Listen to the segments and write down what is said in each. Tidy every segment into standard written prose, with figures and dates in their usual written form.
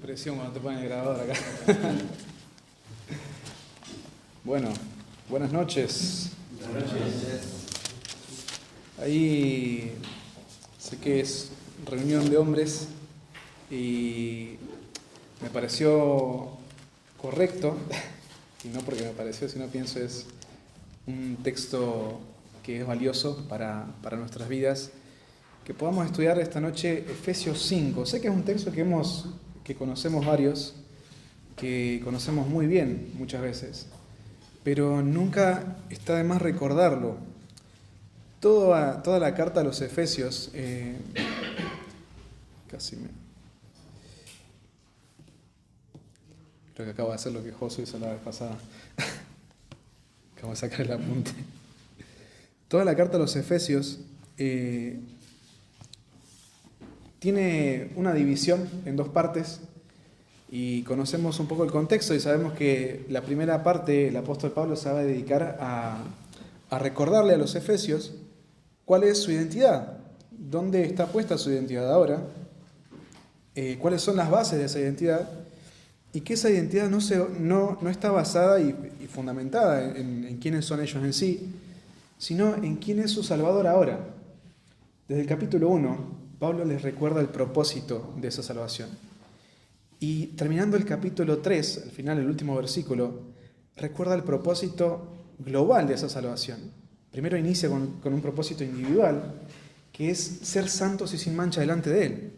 presión cuando te ponen el grabador acá. Bueno, buenas noches. Buenas noches. Ahí sé que es reunión de hombres y me pareció correcto, y no porque me pareció, sino pienso es un texto que es valioso para nuestras vidas, que podamos estudiar esta noche Efesios 5. Sé que es un texto que conocemos varios, que conocemos muy bien muchas veces, pero nunca está de más recordarlo. Toda la carta a los Efesios, creo que acabo de hacer lo que Josué hizo la vez pasada. Acabo de sacar el apunte. Toda la carta a los Efesios tiene una división en dos partes y conocemos un poco el contexto y sabemos que la primera parte el apóstol Pablo se va a dedicar a recordarle a los Efesios cuál es su identidad, dónde está puesta su identidad ahora, cuáles son las bases de esa identidad y que esa identidad no está basada y fundamentada en quiénes son ellos en sí, sino en quién es su Salvador ahora. Desde el capítulo 1, Pablo les recuerda el propósito de esa salvación. Y terminando el capítulo 3, al final, el último versículo, recuerda el propósito global de esa salvación. Primero inicia con un propósito individual, que es ser santos y sin mancha delante de Él.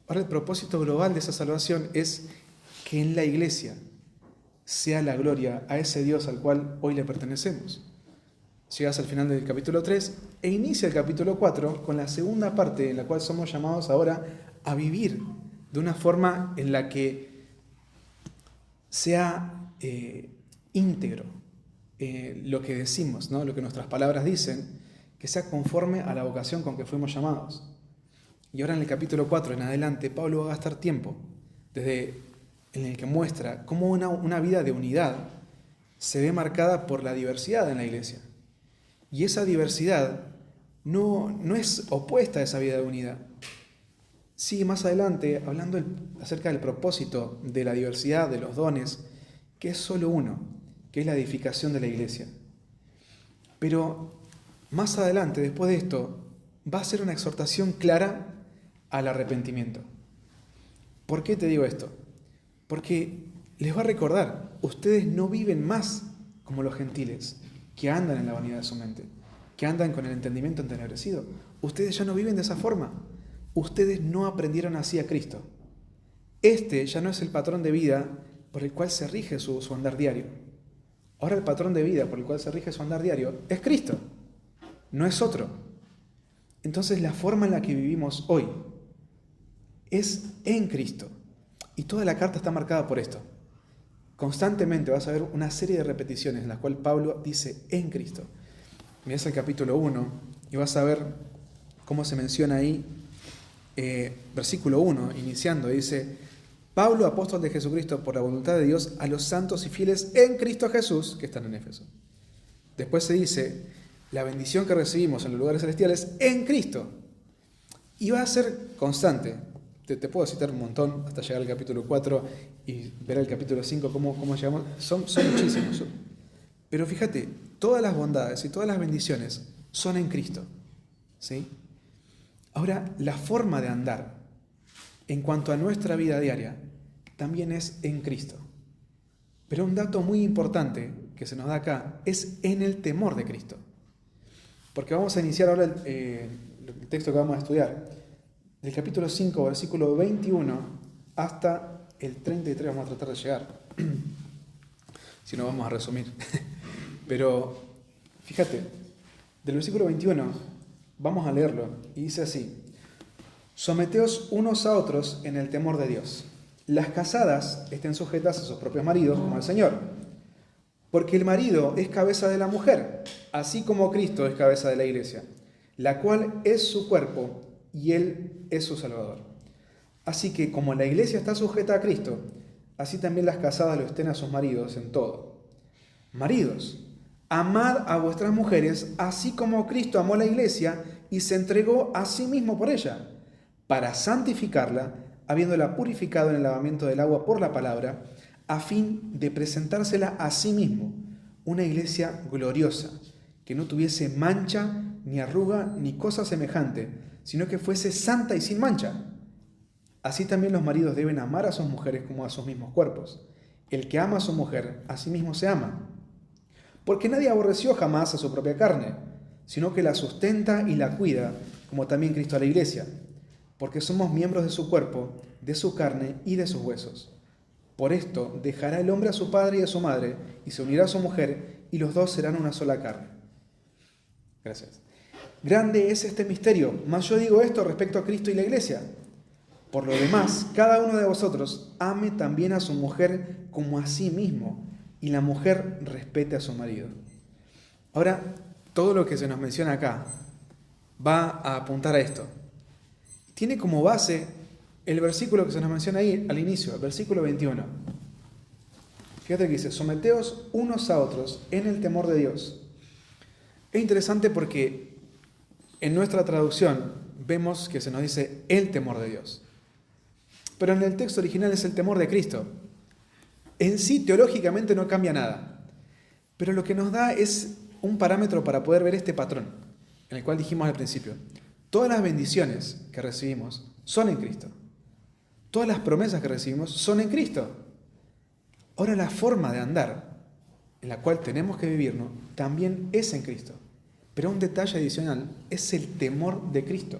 Ahora el propósito global de esa salvación es que en la iglesia sea la gloria a ese Dios al cual hoy le pertenecemos. Llegas al final del capítulo 3 e inicia el capítulo 4 con la segunda parte en la cual somos llamados ahora a vivir de una forma en la que sea íntegro lo que decimos, ¿no? Lo que nuestras palabras dicen, que sea conforme a la vocación con que fuimos llamados. Y ahora en el capítulo 4 en adelante, Pablo va a gastar tiempo en el que muestra cómo una vida de unidad se ve marcada por la diversidad en la iglesia. Y esa diversidad no es opuesta a esa vida de unidad. Sigue más adelante hablando acerca del propósito de la diversidad, de los dones, que es solo uno, que es la edificación de la iglesia. Pero más adelante, después de esto, va a ser una exhortación clara al arrepentimiento. ¿Por qué te digo esto? Porque les va a recordar, ustedes no viven más como los gentiles, que andan en la vanidad de su mente, que andan con el entendimiento entenebrecido. Ustedes ya no viven de esa forma. Ustedes no aprendieron así a Cristo. Este ya no es el patrón de vida por el cual se rige su andar diario. Ahora el patrón de vida por el cual se rige su andar diario es Cristo, no es otro. Entonces la forma en la que vivimos hoy es en Cristo. Y toda la carta está marcada por esto. Constantemente vas a ver una serie de repeticiones en las cuales Pablo dice en Cristo. Mirás el capítulo 1 y vas a ver cómo se menciona ahí, versículo 1, iniciando, dice: Pablo, apóstol de Jesucristo, por la voluntad de Dios, a los santos y fieles en Cristo Jesús, que están en Éfeso. Después se dice, la bendición que recibimos en los lugares celestiales en Cristo. Y va a ser constante. Te puedo citar un montón hasta llegar al capítulo 4 y ver el capítulo 5 cómo llegamos. Son muchísimos. Pero fíjate, todas las bondades y todas las bendiciones son en Cristo. ¿Sí? Ahora, la forma de andar en cuanto a nuestra vida diaria también es en Cristo. Pero un dato muy importante que se nos da acá es en el temor de Cristo. Porque vamos a iniciar ahora el texto que vamos a estudiar. Del capítulo 5, versículo 21 hasta el 33 vamos a tratar de llegar. Si no, vamos a resumir. Pero, fíjate, del versículo 21 vamos a leerlo y dice así: Someteos unos a otros en el temor de Dios. Las casadas estén sujetas a sus propios maridos como al Señor. Porque el marido es cabeza de la mujer, así como Cristo es cabeza de la iglesia, la cual es su cuerpo y Él es su Salvador. Así que como la iglesia está sujeta a Cristo, así también las casadas lo estén a sus maridos en todo. Maridos, amad a vuestras mujeres, así como Cristo amó a la iglesia y se entregó a sí mismo por ella, para santificarla, habiéndola purificado en el lavamiento del agua por la palabra, a fin de presentársela a sí mismo, una iglesia gloriosa, que no tuviese mancha, ni arruga, ni cosa semejante, sino que fuese santa y sin mancha. Así también los maridos deben amar a sus mujeres como a sus mismos cuerpos. El que ama a su mujer, a sí mismo se ama. Porque nadie aborreció jamás a su propia carne, sino que la sustenta y la cuida, como también Cristo a la iglesia, porque somos miembros de su cuerpo, de su carne y de sus huesos. Por esto dejará el hombre a su padre y a su madre, y se unirá a su mujer, y los dos serán una sola carne. Gracias. Grande es este misterio, mas yo digo esto respecto a Cristo y la iglesia. Por lo demás, cada uno de vosotros ame también a su mujer como a sí mismo, y la mujer respete a su marido. Ahora, todo lo que se nos menciona acá va a apuntar a esto. Tiene como base el versículo que se nos menciona ahí al inicio, el versículo 21. Fíjate que dice, someteos unos a otros en el temor de Dios. Es interesante porque en nuestra traducción vemos que se nos dice el temor de Dios. Pero en el texto original es el temor de Cristo. En sí, teológicamente no cambia nada. Pero lo que nos da es un parámetro para poder ver este patrón, en el cual dijimos al principio. Todas las bendiciones que recibimos son en Cristo. Todas las promesas que recibimos son en Cristo. Ahora la forma de andar en la cual tenemos que vivirnos también es en Cristo. Pero un detalle adicional es el temor de Cristo,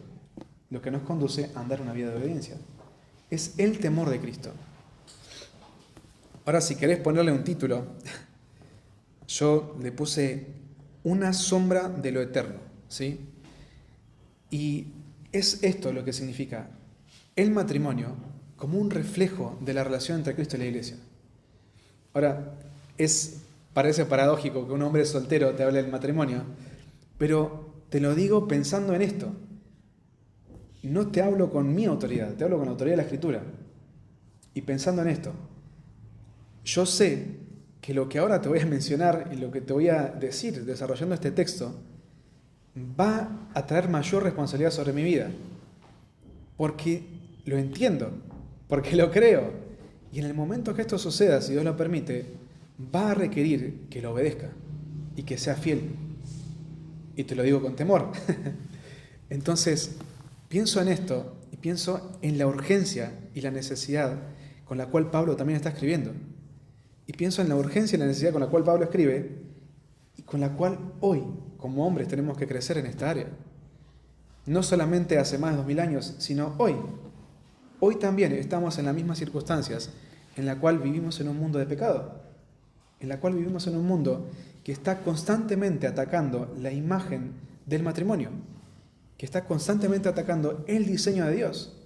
lo que nos conduce a andar una vida de obediencia. Es el temor de Cristo. Ahora, si querés ponerle un título, yo le puse una sombra de lo eterno, ¿sí? Y es esto lo que significa el matrimonio como un reflejo de la relación entre Cristo y la iglesia. Ahora, parece paradójico que un hombre soltero te hable del matrimonio, pero te lo digo pensando en esto. No te hablo con mi autoridad, te hablo con la autoridad de la Escritura. Y pensando en esto, yo sé que lo que ahora te voy a mencionar y lo que te voy a decir desarrollando este texto va a traer mayor responsabilidad sobre mi vida. Porque lo entiendo, porque lo creo. Y en el momento que esto suceda, si Dios lo permite, va a requerir que lo obedezca y que sea fiel. Y te lo digo con temor. Entonces, pienso en esto y pienso en la urgencia y la necesidad con la cual Pablo también está escribiendo. Y pienso en la urgencia y la necesidad con la cual Pablo escribe y con la cual hoy, como hombres, tenemos que crecer en esta área. No solamente hace más de 2000 años, sino hoy. Hoy también estamos en las mismas circunstancias en la cual vivimos en un mundo de pecado, en la cual vivimos en un mundo que está constantemente atacando la imagen del matrimonio, que está constantemente atacando el diseño de Dios.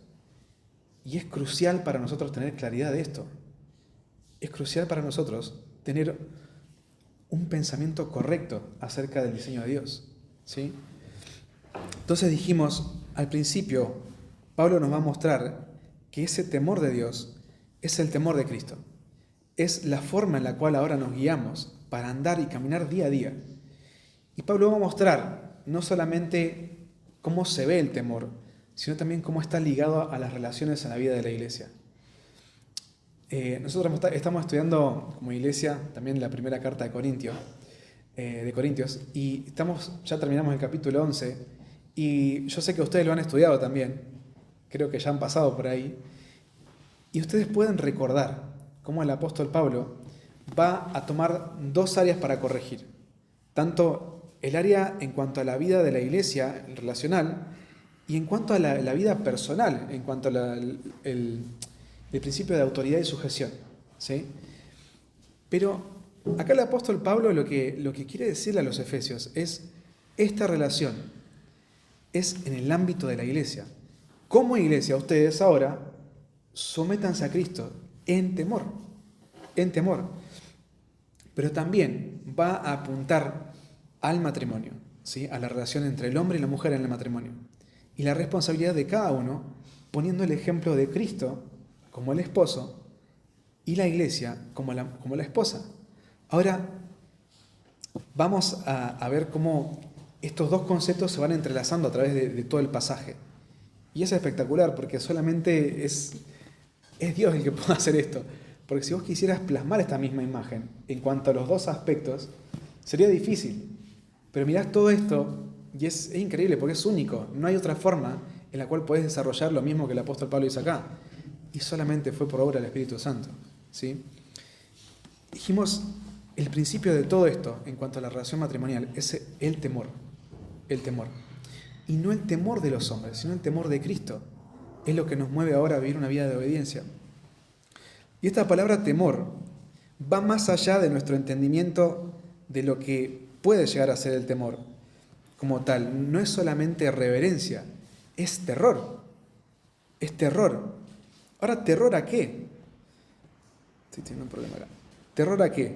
Y es crucial para nosotros tener claridad de esto. Es crucial para nosotros tener un pensamiento correcto acerca del diseño de Dios, ¿sí? Entonces dijimos al principio, Pablo nos va a mostrar que ese temor de Dios es el temor de Cristo. Es la forma en la cual ahora nos guiamos para andar y caminar día a día. Y Pablo va a mostrar no solamente cómo se ve el temor, sino también cómo está ligado a las relaciones en la vida de la iglesia. Nosotros estamos estudiando como iglesia también la primera carta de Corintios, y ya terminamos el capítulo 11, y yo sé que ustedes lo han estudiado también, creo que ya han pasado por ahí, y ustedes pueden recordar cómo el apóstol Pablo va a tomar dos áreas para corregir, tanto el área en cuanto a la vida de la iglesia relacional y en cuanto a la vida personal, en cuanto a el principio de autoridad y sujeción, ¿sí? Pero acá el apóstol Pablo lo que quiere decirle a los efesios es esta relación es en el ámbito de la iglesia. Como iglesia, ustedes ahora sométanse a Cristo en temor, pero también va a apuntar al matrimonio, ¿sí? A la relación entre el hombre y la mujer en el matrimonio, y la responsabilidad de cada uno poniendo el ejemplo de Cristo como el esposo y la iglesia como la esposa. Ahora vamos a ver cómo estos dos conceptos se van entrelazando a través de todo el pasaje. Y es espectacular porque solamente es es Dios el que puede hacer esto. Porque si vos quisieras plasmar esta misma imagen en cuanto a los dos aspectos, sería difícil. Pero mirás todo esto y es increíble porque es único. No hay otra forma en la cual podés desarrollar lo mismo que el apóstol Pablo dice acá. Y solamente fue por obra del Espíritu Santo. ¿Sí? Dijimos, el principio de todo esto en cuanto a la relación matrimonial es el temor. El temor. Y no el temor de los hombres, sino el temor de Cristo. Es lo que nos mueve ahora a vivir una vida de obediencia. Y esta palabra temor va más allá de nuestro entendimiento de lo que puede llegar a ser el temor como tal. No es solamente reverencia, es terror. Es terror. Ahora, ¿terror a qué? Estoy teniendo un problema acá. ¿Terror a qué?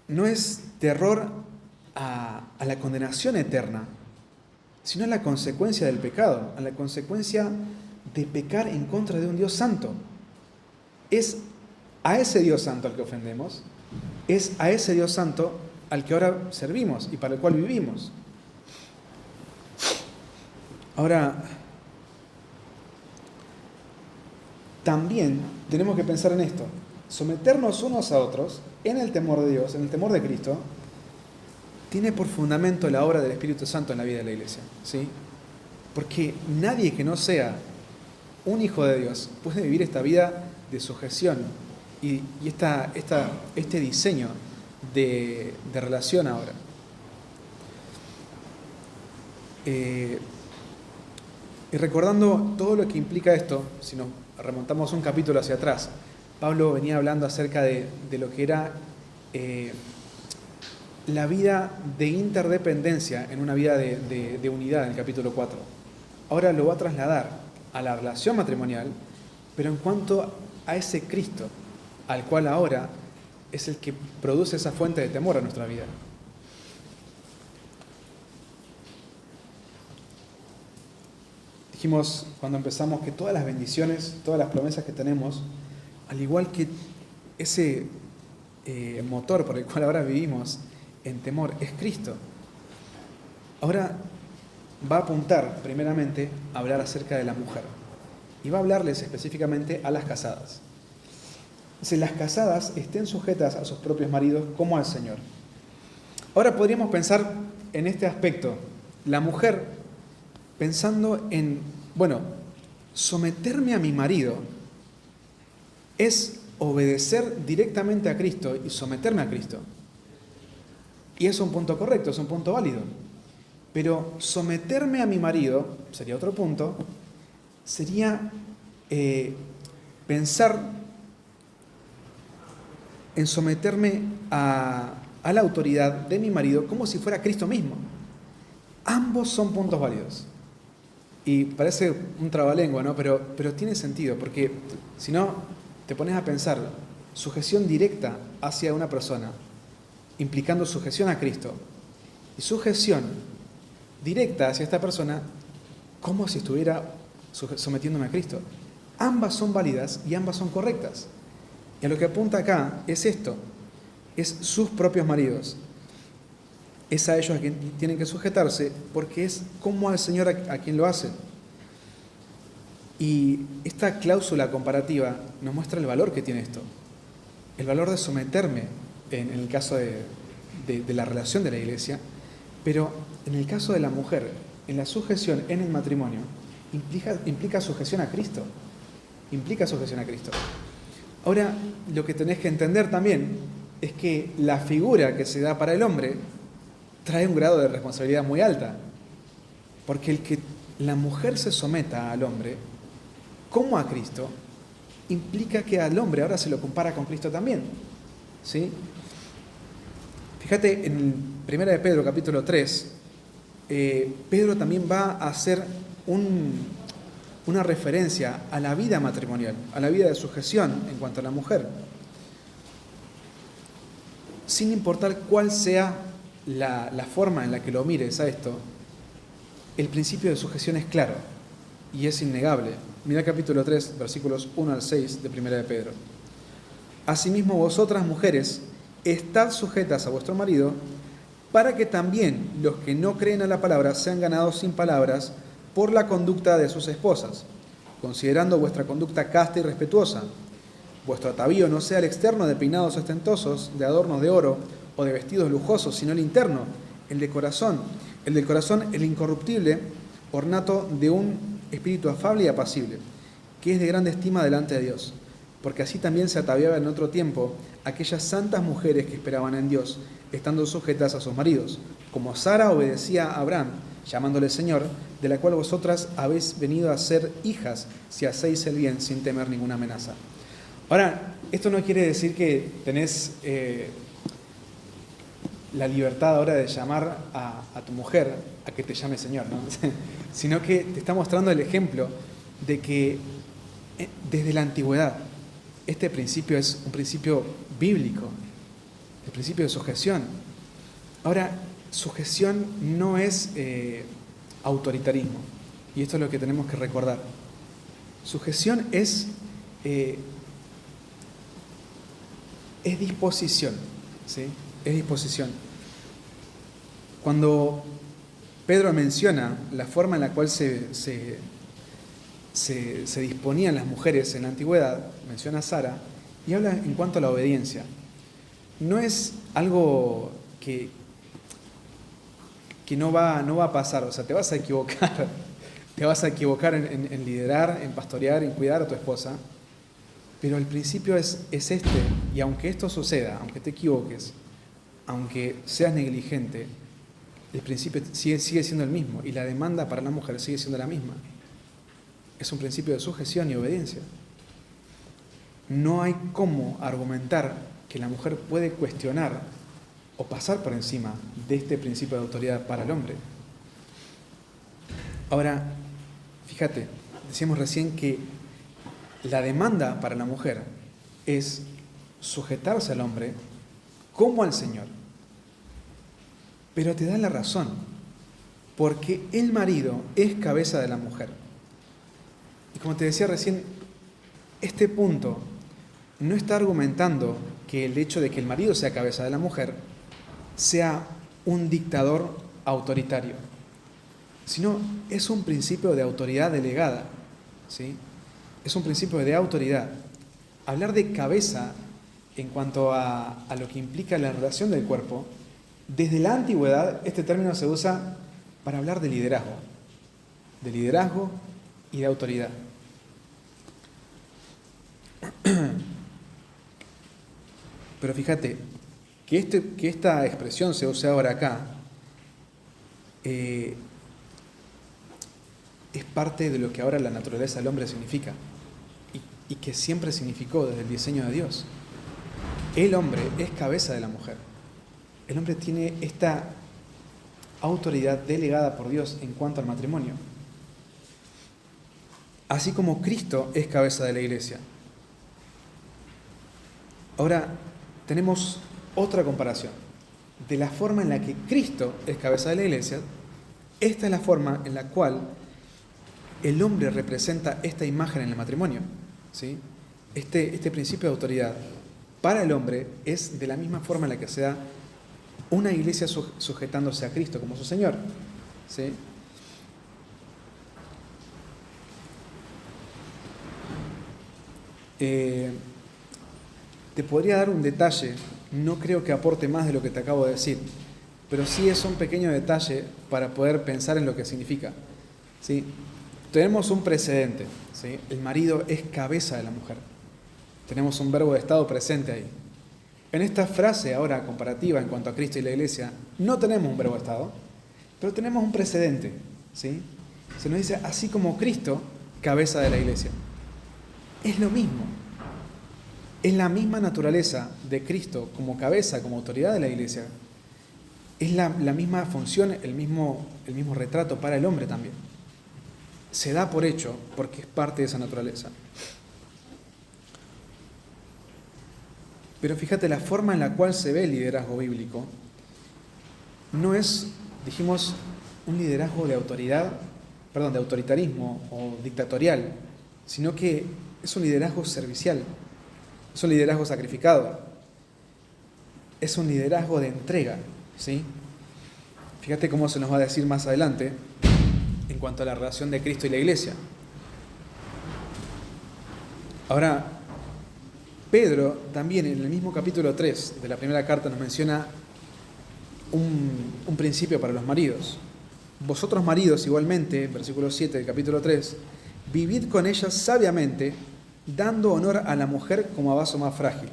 No es terror a la condenación eterna, sino a la consecuencia del pecado, a la consecuencia de pecar en contra de un Dios santo. Es a ese Dios santo al que ofendemos, es a ese Dios santo al que ahora servimos y para el cual vivimos. Ahora, también tenemos que pensar en esto. Someternos unos a otros en el temor de Dios, en el temor de Cristo, tiene por fundamento la obra del Espíritu Santo en la vida de la iglesia, ¿sí? Porque nadie que no sea un hijo de Dios puede vivir esta vida de sujeción y este diseño de relación ahora. Y recordando todo lo que implica esto, si nos remontamos un capítulo hacia atrás, Pablo venía hablando acerca de lo que era la vida de interdependencia en una vida de unidad en el capítulo 4. Ahora lo va a trasladar a la relación matrimonial, pero en cuanto a ese Cristo, al cual ahora es el que produce esa fuente de temor a nuestra vida. Dijimos cuando empezamos que todas las bendiciones, todas las promesas que tenemos, al igual que ese motor por el cual ahora vivimos en temor, es Cristo. Ahora va a apuntar primeramente a hablar acerca de la mujer. Y va a hablarles específicamente a las casadas. Dice, las casadas estén sujetas a sus propios maridos como al Señor. Ahora podríamos pensar en este aspecto. La mujer, pensando en, someterme a mi marido es obedecer directamente a Cristo y someterme a Cristo. Y es un punto correcto, es un punto válido. Pero someterme a mi marido, sería otro punto, sería pensar en someterme a la autoridad de mi marido como si fuera Cristo mismo. Ambos son puntos válidos. Y parece un trabalengua, ¿no? Pero tiene sentido, porque si no, te pones a pensar sujeción directa hacia una persona, implicando sujeción a Cristo, y sujeción directa hacia esta persona, como si estuviera sometiéndome a Cristo. Ambas son válidas y ambas son correctas. Y a lo que apunta acá es esto, es sus propios maridos. Es a ellos a quien tienen que sujetarse, porque es como al Señor a quien lo hacen. Y esta cláusula comparativa nos muestra el valor que tiene esto. El valor de someterme en el caso de la relación de la iglesia, pero en el caso de la mujer, en la sujeción en el matrimonio, implica sujeción a Cristo. Implica sujeción a Cristo. Ahora, lo que tenés que entender también es que la figura que se da para el hombre trae un grado de responsabilidad muy alta. Porque el que la mujer se someta al hombre, como a Cristo, implica que al hombre ahora se lo compara con Cristo también. ¿Sí? Fíjate, en 1 de Pedro, capítulo 3, Pedro también va a hacer una referencia a la vida matrimonial, a la vida de sujeción en cuanto a la mujer. Sin importar cuál sea la forma en la que lo mires a esto, el principio de sujeción es claro y es innegable. Mirá capítulo 3, versículos 1 al 6 de 1 de Pedro. Asimismo, vosotras mujeres, estad sujetas a vuestro marido, para que también los que no creen a la palabra sean ganados sin palabras por la conducta de sus esposas, considerando vuestra conducta casta y respetuosa. Vuestro atavío no sea el externo de peinados ostentosos, de adornos de oro o de vestidos lujosos, sino el interno, el del corazón, el incorruptible, ornato de un espíritu afable y apacible, que es de grande estima delante de Dios, porque así también se ataviaba en otro tiempo aquellas santas mujeres que esperaban en Dios, estando sujetas a sus maridos, como Sara obedecía a Abraham, llamándole Señor, de la cual vosotras habéis venido a ser hijas, si hacéis el bien sin temer ninguna amenaza. Ahora, esto no quiere decir que tenés la libertad ahora de llamar a tu mujer a que te llame Señor, ¿no? Sino que te está mostrando el ejemplo de que desde la antigüedad este principio es un principio bíblico, el principio de sujeción. Ahora, sujeción no es autoritarismo, y esto es lo que tenemos que recordar. Sujeción es disposición, ¿sí? Es disposición. Cuando Pedro menciona la forma en la cual se disponían las mujeres en la antigüedad, menciona a Sara, y habla en cuanto a la obediencia. No es algo que no va a pasar, o sea, te vas a equivocar en liderar, en pastorear, en cuidar a tu esposa, pero el principio es este, y aunque esto suceda, aunque te equivoques, aunque seas negligente, el principio sigue siendo el mismo, y la demanda para la mujer sigue siendo la misma. Es un principio de sujeción y obediencia. No hay cómo argumentar que la mujer puede cuestionar o pasar por encima de este principio de autoridad para el hombre. Ahora, fíjate, decíamos recién que la demanda para la mujer es sujetarse al hombre como al Señor. Pero te da la razón, porque el marido es cabeza de la mujer. Y como te decía recién, este punto no está argumentando que el hecho de que el marido sea cabeza de la mujer sea un dictador autoritario, sino es un principio de autoridad delegada, ¿sí? Es un principio de autoridad. Hablar de cabeza en cuanto a lo que implica la relación del cuerpo, desde la antigüedad este término se usa para hablar de liderazgo y de autoridad. Pero fíjate, que esta expresión se use ahora acá, es parte de lo que ahora la naturaleza del hombre significa y que siempre significó desde el diseño de Dios. El hombre es cabeza de la mujer. El hombre tiene esta autoridad delegada por Dios en cuanto al matrimonio. Así como Cristo es cabeza de la iglesia. Ahora tenemos otra comparación. De la forma en la que Cristo es cabeza de la iglesia, esta es la forma en la cual el hombre representa esta imagen en el matrimonio, ¿sí? Este principio de autoridad para el hombre es de la misma forma en la que se da una iglesia sujetándose a Cristo como su Señor, ¿sí? Te podría dar un detalle, no creo que aporte más de lo que te acabo de decir, pero sí es un pequeño detalle para poder pensar en lo que significa, ¿sí? Tenemos un precedente, ¿sí? El marido es cabeza de la mujer. Tenemos un verbo de estado presente ahí. En esta frase ahora comparativa en cuanto a Cristo y la iglesia, no tenemos un verbo de estado, pero tenemos un precedente, ¿sí? Se nos dice, así como Cristo, cabeza de la iglesia. Es lo mismo. Es la misma naturaleza de Cristo como cabeza, como autoridad de la iglesia. Es la misma función, el mismo retrato para el hombre también. Se da por hecho porque es parte de esa naturaleza. Pero fíjate, la forma en la cual se ve el liderazgo bíblico no es, dijimos, un liderazgo de autoritarismo o dictatorial, sino que es un liderazgo servicial, es un liderazgo sacrificado, es un liderazgo de entrega, ¿sí? Fíjate cómo se nos va a decir más adelante en cuanto a la relación de Cristo y la iglesia. Ahora, Pedro también en el mismo capítulo 3 de la primera carta nos menciona un principio para los maridos. Vosotros maridos igualmente, versículo 7 del capítulo 3, vivid con ellas sabiamente, dando honor a la mujer como a vaso más frágil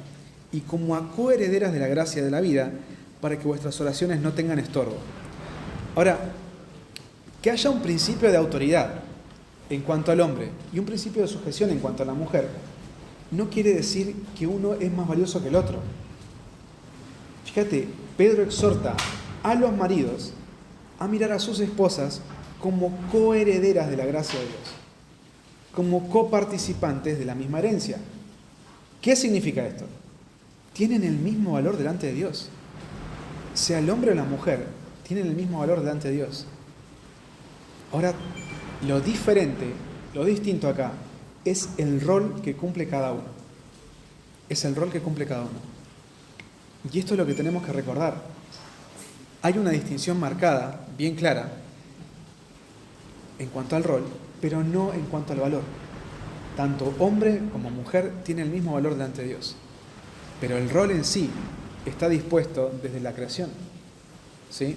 y como a coherederas de la gracia de la vida, para que vuestras oraciones no tengan estorbo. Ahora, que haya un principio de autoridad en cuanto al hombre y un principio de sujeción en cuanto a la mujer, no quiere decir que uno es más valioso que el otro. Fíjate, Pedro exhorta a los maridos a mirar a sus esposas como coherederas de la gracia de Dios, como coparticipantes de la misma herencia. ¿Qué significa esto? Tienen el mismo valor delante de Dios. Sea el hombre o la mujer, tienen el mismo valor delante de Dios. Ahora, lo diferente, lo distinto acá, es el rol que cumple cada uno. Es el rol que cumple cada uno. Y esto es lo que tenemos que recordar. Hay una distinción marcada, bien clara, en cuanto al rol, pero no en cuanto al valor. Tanto hombre como mujer tienen el mismo valor delante de Dios. Pero el rol en sí está dispuesto desde la creación. ¿Sí?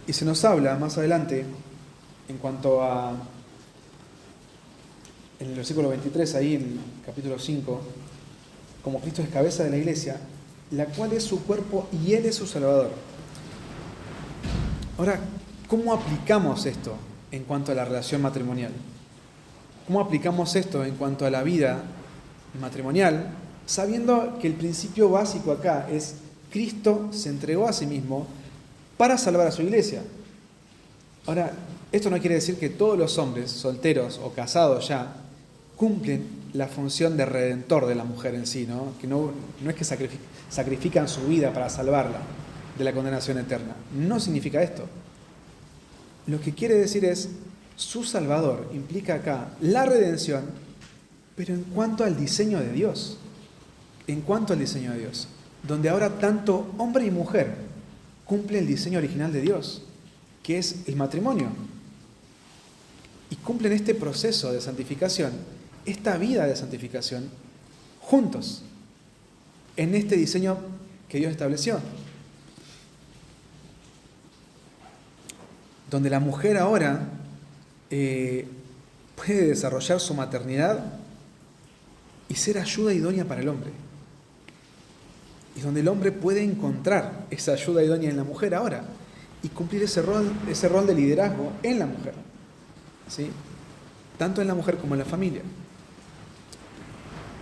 Y se nos habla más adelante, en cuanto a, en el versículo 23, ahí en el capítulo 5, como Cristo es cabeza de la iglesia, la cual es su cuerpo y Él es su Salvador. Ahora, ¿cómo aplicamos esto en cuanto a la relación matrimonial? ¿Cómo aplicamos esto en cuanto a la vida matrimonial? Sabiendo que el principio básico acá es Cristo se entregó a sí mismo para salvar a su iglesia. Ahora, esto no quiere decir que todos los hombres, solteros o casados ya, cumplen la función de redentor de la mujer en sí, ¿no? Que no es que sacrifican su vida para salvarla de la condenación eterna. No significa esto. Lo que quiere decir es, su Salvador implica acá la redención, pero en cuanto al diseño de Dios. En cuanto al diseño de Dios. Donde ahora tanto hombre y mujer cumplen el diseño original de Dios, que es el matrimonio. Y cumplen este proceso de santificación, esta vida de santificación, juntos, en este diseño que Dios estableció. Donde la mujer ahora puede desarrollar su maternidad y ser ayuda idónea para el hombre. Y donde el hombre puede encontrar esa ayuda idónea en la mujer ahora y cumplir ese rol de liderazgo en la mujer. ¿Sí? Tanto en la mujer como en la familia.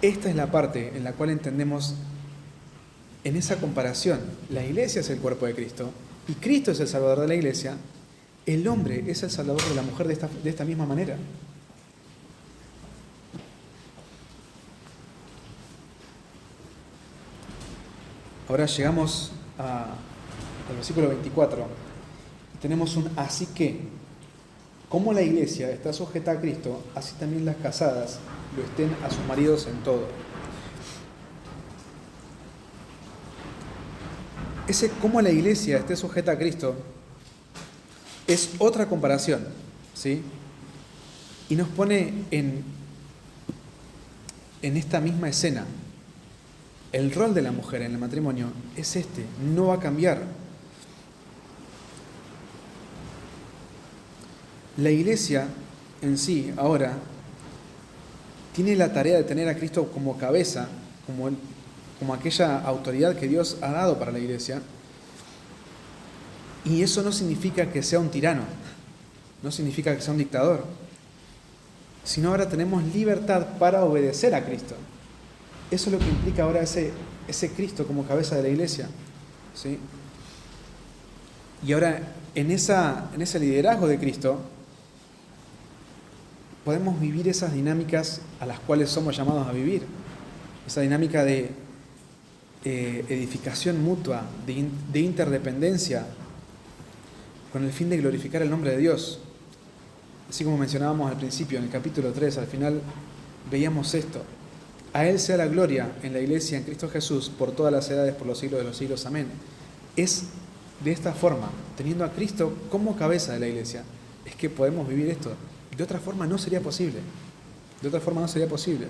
Esta es la parte en la cual entendemos en esa comparación. La iglesia es el cuerpo de Cristo y Cristo es el Salvador de la iglesia. El hombre es el Salvador de la mujer de esta misma manera. Ahora llegamos al versículo 24. Tenemos un así que. Como la iglesia está sujeta a Cristo, así también las casadas lo estén a sus maridos en todo. Ese cómo la iglesia esté sujeta a Cristo es otra comparación, ¿sí? Y nos pone en esta misma escena. El rol de la mujer en el matrimonio es este, no va a cambiar. La iglesia en sí, ahora, tiene la tarea de tener a Cristo como cabeza, como aquella autoridad que Dios ha dado para la iglesia. Y eso no significa que sea un tirano, no significa que sea un dictador, sino ahora tenemos libertad para obedecer a Cristo. Eso es lo que implica ahora ese Cristo como cabeza de la iglesia, ¿sí? Y ahora, en ese liderazgo de Cristo, podemos vivir esas dinámicas a las cuales somos llamados a vivir. Esa dinámica de edificación mutua, de interdependencia, con el fin de glorificar el nombre de Dios. Así como mencionábamos al principio, en el capítulo 3, al final veíamos esto. A Él sea la gloria en la iglesia, en Cristo Jesús, por todas las edades, por los siglos de los siglos. Amén. Es de esta forma, teniendo a Cristo como cabeza de la iglesia, es que podemos vivir esto, De otra forma no sería posible. De otra forma no sería posible.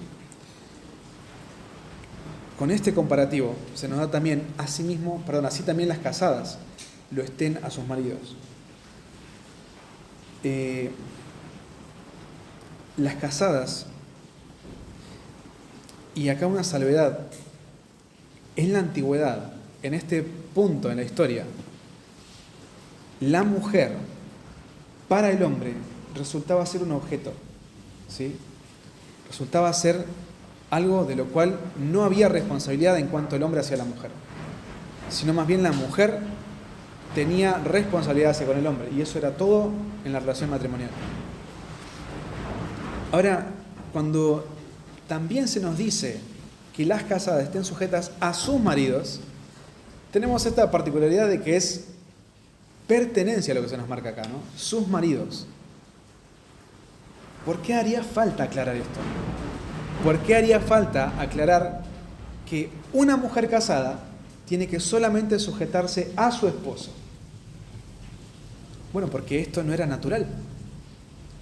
Con este comparativo se nos da también, así también las casadas lo estén a sus maridos. Las casadas, y acá una salvedad, en la antigüedad, en este punto en la historia, la mujer para el hombre resultaba ser un objeto, ¿sí? Resultaba ser algo de lo cual no había responsabilidad en cuanto el hombre hacia la mujer, sino más bien la mujer tenía responsabilidad hacia con el hombre, y eso era todo en la relación matrimonial. Ahora, cuando también se nos dice que las casadas estén sujetas a sus maridos, tenemos esta particularidad de que es pertenencia a lo que se nos marca acá, ¿no? Sus maridos. ¿Por qué haría falta aclarar esto? ¿Por qué haría falta aclarar que una mujer casada tiene que solamente sujetarse a su esposo? Bueno, porque esto no era natural.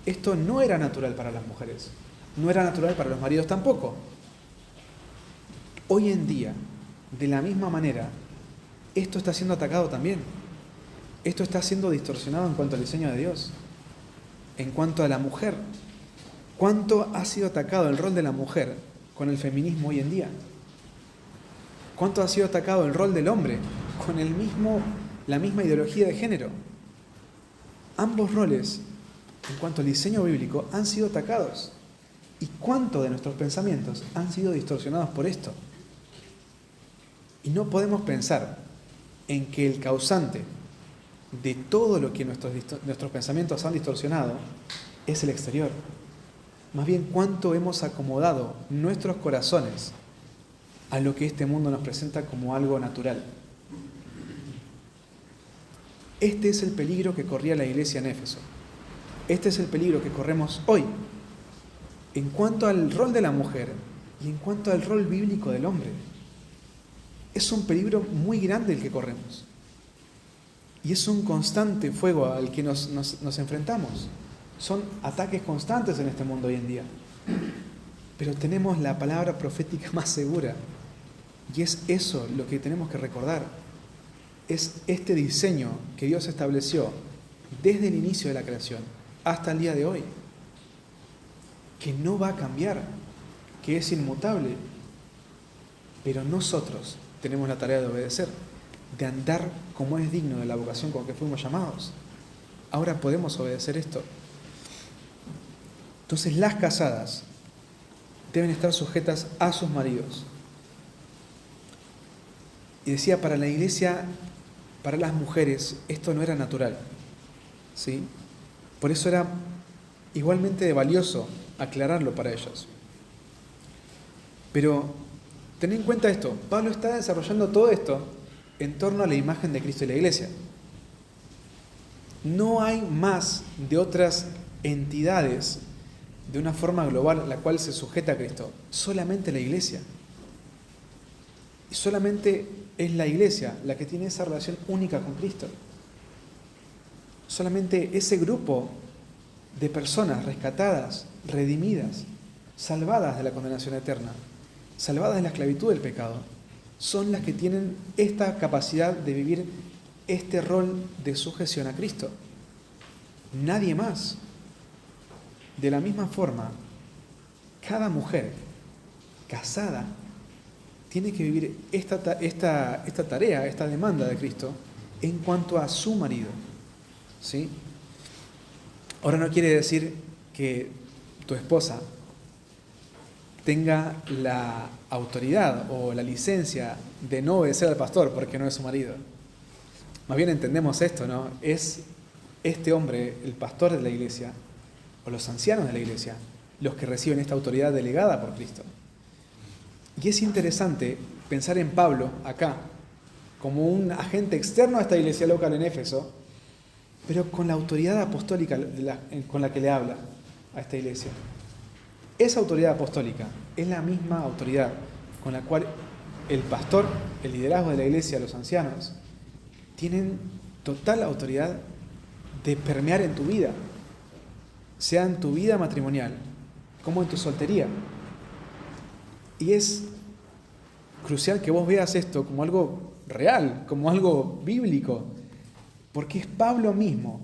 Esto no era natural para las mujeres. No era natural para los maridos tampoco. Hoy en día, de la misma manera, esto está siendo atacado también. Esto está siendo distorsionado en cuanto al diseño de Dios. En cuanto a la mujer. ¿Cuánto ha sido atacado el rol de la mujer con el feminismo hoy en día? ¿Cuánto ha sido atacado el rol del hombre con la misma ideología de género? Ambos roles, en cuanto al diseño bíblico, han sido atacados. ¿Y cuánto de nuestros pensamientos han sido distorsionados por esto? Y no podemos pensar en que el causante de todo lo que nuestros pensamientos han distorsionado es el exterior. Más bien, cuánto hemos acomodado nuestros corazones a lo que este mundo nos presenta como algo natural. Este es el peligro que corría la iglesia en Éfeso. Este es el peligro que corremos hoy en cuanto al rol de la mujer y en cuanto al rol bíblico del hombre. Es un peligro muy grande el que corremos. Y es un constante fuego al que nos enfrentamos. Son ataques constantes en este mundo hoy en día. Pero tenemos la palabra profética más segura. Y es eso lo que tenemos que recordar. Es este diseño que Dios estableció desde el inicio de la creación hasta el día de hoy. Que no va a cambiar, que es inmutable. Pero nosotros tenemos la tarea de obedecer, de andar como es digno de la vocación con que fuimos llamados. Ahora podemos obedecer esto. Entonces las casadas deben estar sujetas a sus maridos. Y decía, para la iglesia, para las mujeres, esto no era natural, ¿sí? Por eso era igualmente valioso aclararlo para ellas. Pero ten en cuenta esto, Pablo está desarrollando todo esto en torno a la imagen de Cristo y la iglesia. No hay más de otras entidades de una forma global a la cual se sujeta a Cristo, solamente la iglesia. Y solamente es la iglesia la que tiene esa relación única con Cristo. Solamente ese grupo de personas rescatadas, redimidas, salvadas de la condenación eterna, salvadas de la esclavitud del pecado, son las que tienen esta capacidad de vivir este rol de sujeción a Cristo. Nadie más. De la misma forma, cada mujer casada tiene que vivir esta tarea, esta demanda de Cristo en cuanto a su marido, ¿sí? Ahora no quiere decir que tu esposa tenga la autoridad o la licencia de no obedecer al pastor porque no es su marido. Más bien entendemos esto, ¿no? Es este hombre, el pastor de la iglesia, o los ancianos de la iglesia, los que reciben esta autoridad delegada por Cristo. Y es interesante pensar en Pablo acá como un agente externo a esta iglesia local en Éfeso, pero con la autoridad apostólica con la que le habla a esta iglesia. Esa autoridad apostólica es la misma autoridad con la cual el pastor, el liderazgo de la iglesia, los ancianos, tienen total autoridad de permear en tu vida. sea en tu vida matrimonial como en tu soltería. Y es crucial que vos veas esto como algo real, como algo bíblico, porque es Pablo mismo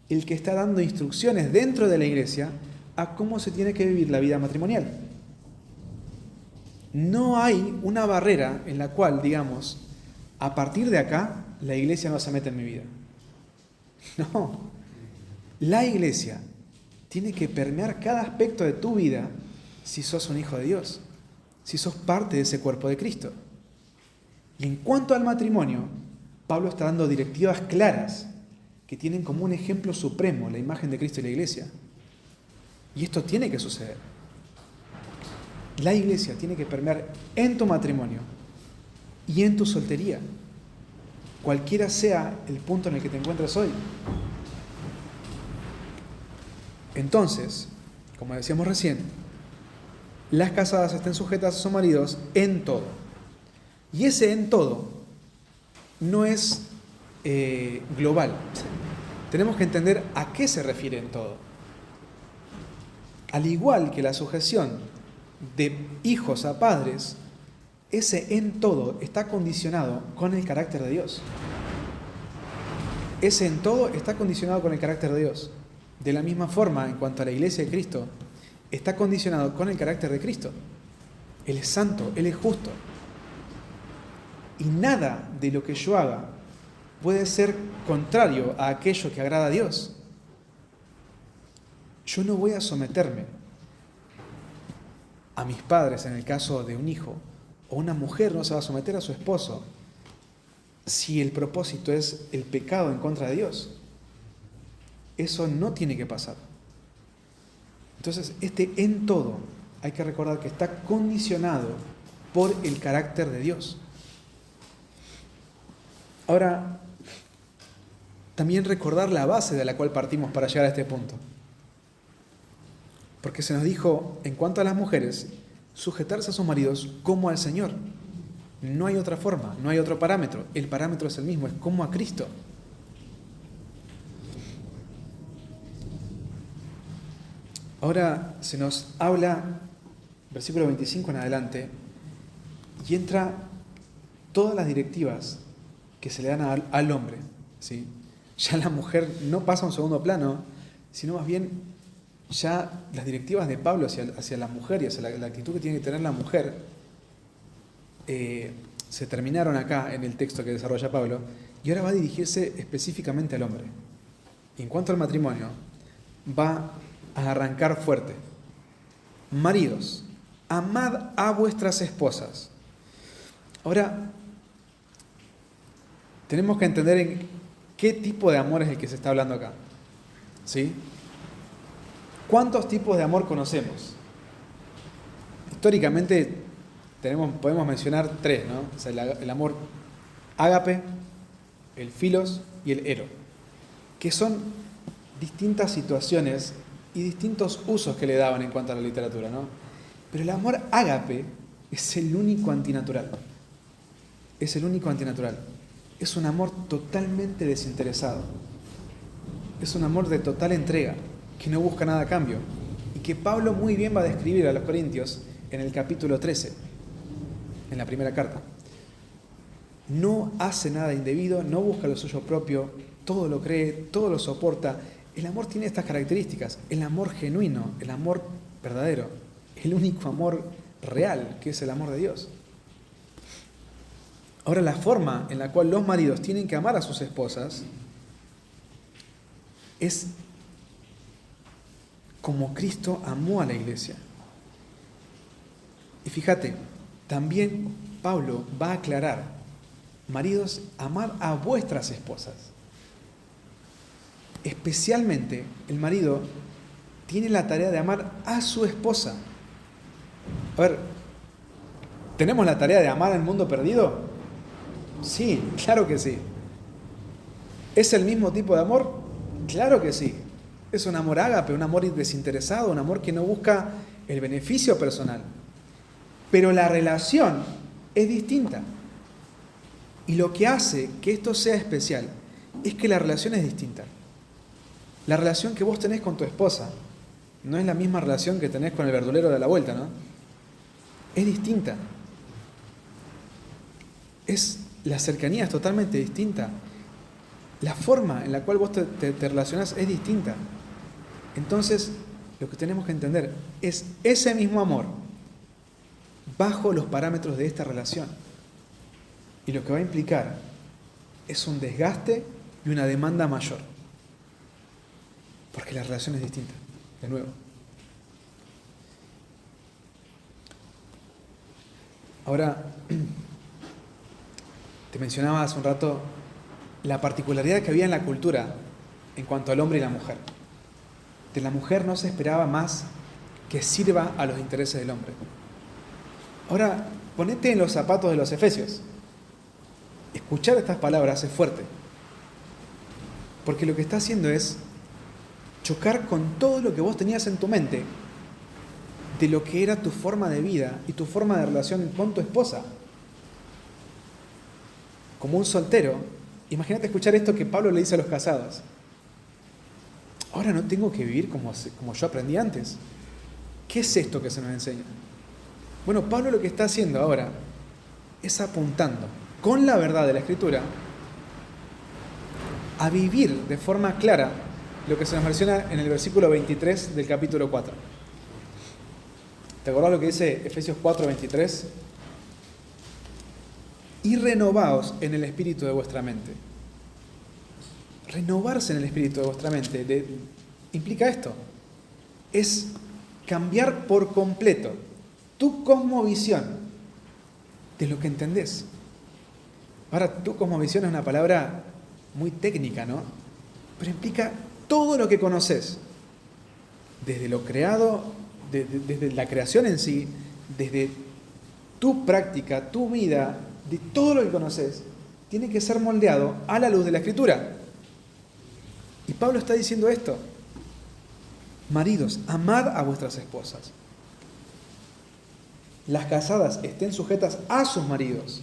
el que está dando instrucciones dentro de la iglesia a cómo se tiene que vivir la vida matrimonial. No hay una barrera en la cual, digamos, a partir de acá, la iglesia no se mete en mi vida. No, la iglesia tiene que permear cada aspecto de tu vida si sos un hijo de Dios, si sos parte de ese cuerpo de Cristo. Y en cuanto al matrimonio, Pablo está dando directivas claras que tienen como un ejemplo supremo la imagen de Cristo y la iglesia. Y esto tiene que suceder. La iglesia tiene que permear en tu matrimonio y en tu soltería, cualquiera sea el punto en el que te encuentres hoy. Entonces, como decíamos recién, las casadas estén sujetas a sus maridos en todo. Y ese en todo no es global. Tenemos que entender a qué se refiere en todo. Al igual que la sujeción de hijos a padres, ese en todo está condicionado con el carácter de Dios. Ese en todo está condicionado con el carácter de Dios. De la misma forma, en cuanto a la iglesia de Cristo, está condicionado con el carácter de Cristo. Él es santo, Él es justo. Y nada de lo que yo haga puede ser contrario a aquello que agrada a Dios. Yo no voy a someterme a mis padres en el caso de un hijo, o una mujer no se va a someter a su esposo si el propósito es el pecado en contra de Dios. Eso no tiene que pasar. Entonces, este en todo hay que recordar que está condicionado por el carácter de Dios. Ahora, también recordar la base de la cual partimos para llegar a este punto. Porque se nos dijo, en cuanto a las mujeres, sujetarse a sus maridos como al Señor. No hay otra forma, no hay otro parámetro. El parámetro es el mismo, es como a Cristo. Ahora se nos habla, versículo 25 en adelante, y entra todas las directivas que se le dan al hombre, ¿sí? Ya la mujer no pasa a un segundo plano, sino más bien ya las directivas de Pablo hacia la mujer y hacia la actitud que tiene que tener la mujer se terminaron acá en el texto que desarrolla Pablo, y ahora va a dirigirse específicamente al hombre. Y en cuanto al matrimonio, va a arrancar fuerte. Maridos, amad a vuestras esposas. Ahora, tenemos que entender en qué tipo de amor es el que se está hablando acá. ¿Sí? ¿Cuántos tipos de amor conocemos? Históricamente podemos mencionar tres, ¿no? O sea, el amor ágape, el filos y el ero, que son distintas situaciones y distintos usos que le daban en cuanto a la literatura, ¿no? Pero el amor ágape es el único antinatural. Es el único antinatural. Es un amor totalmente desinteresado. Es un amor de total entrega, que no busca nada a cambio, y que Pablo muy bien va a describir a los Corintios en el capítulo 13, en la primera carta. No hace nada indebido, no busca lo suyo propio, todo lo cree, todo lo soporta. El amor tiene estas características, el amor genuino, el amor verdadero, el único amor real, que es el amor de Dios. Ahora, la forma en la cual los maridos tienen que amar a sus esposas es como Cristo amó a la iglesia. Y fíjate, también Pablo va a aclarar, maridos, amad a vuestras esposas. Especialmente el marido tiene la tarea de amar a su esposa. A ver, ¿tenemos la tarea de amar al mundo perdido? Sí, claro que sí. ¿Es el mismo tipo de amor? Claro que sí. Es un amor ágape, un amor desinteresado, un amor que no busca el beneficio personal. Pero la relación es distinta. Y lo que hace que esto sea especial es que la relación es distinta. La relación que vos tenés con tu esposa no es la misma relación que tenés con el verdulero de la vuelta, ¿no? Es distinta. La cercanía es totalmente distinta. La forma en la cual vos te relacionás es distinta. Entonces, lo que tenemos que entender es ese mismo amor bajo los parámetros de esta relación. Y lo que va a implicar es un desgaste y una demanda mayor. Porque la relación es distinta, de nuevo. Ahora, te mencionaba hace un rato la particularidad que había en la cultura en cuanto al hombre y la mujer. De la mujer no se esperaba más que sirva a los intereses del hombre. Ahora, ponete en los zapatos de los efesios. Escuchar estas palabras es fuerte. Porque lo que está haciendo es chocar con todo lo que vos tenías en tu mente de lo que era tu forma de vida y tu forma de relación con tu esposa. Como un soltero, imagínate escuchar esto que Pablo le dice a los casados. Ahora no tengo que vivir como yo aprendí antes. ¿Qué es esto que se nos enseña? Bueno, Pablo lo que está haciendo ahora es apuntando con la verdad de la Escritura a vivir de forma clara lo que se nos menciona en el versículo 23 del capítulo 4. ¿Te acordás lo que dice Efesios 4:23? Y renovaos en el espíritu de vuestra mente. Renovarse en el espíritu de vuestra mente implica esto. Es cambiar por completo tu cosmovisión de lo que entendés. Ahora, tu cosmovisión es una palabra muy técnica, ¿no? Pero implica todo lo que conoces. Desde lo creado, desde la creación en sí, desde tu práctica, tu vida, de todo lo que conoces, tiene que ser moldeado a la luz de la Escritura. Y Pablo está diciendo esto. Maridos, amad a vuestras esposas. Las casadas estén sujetas a sus maridos.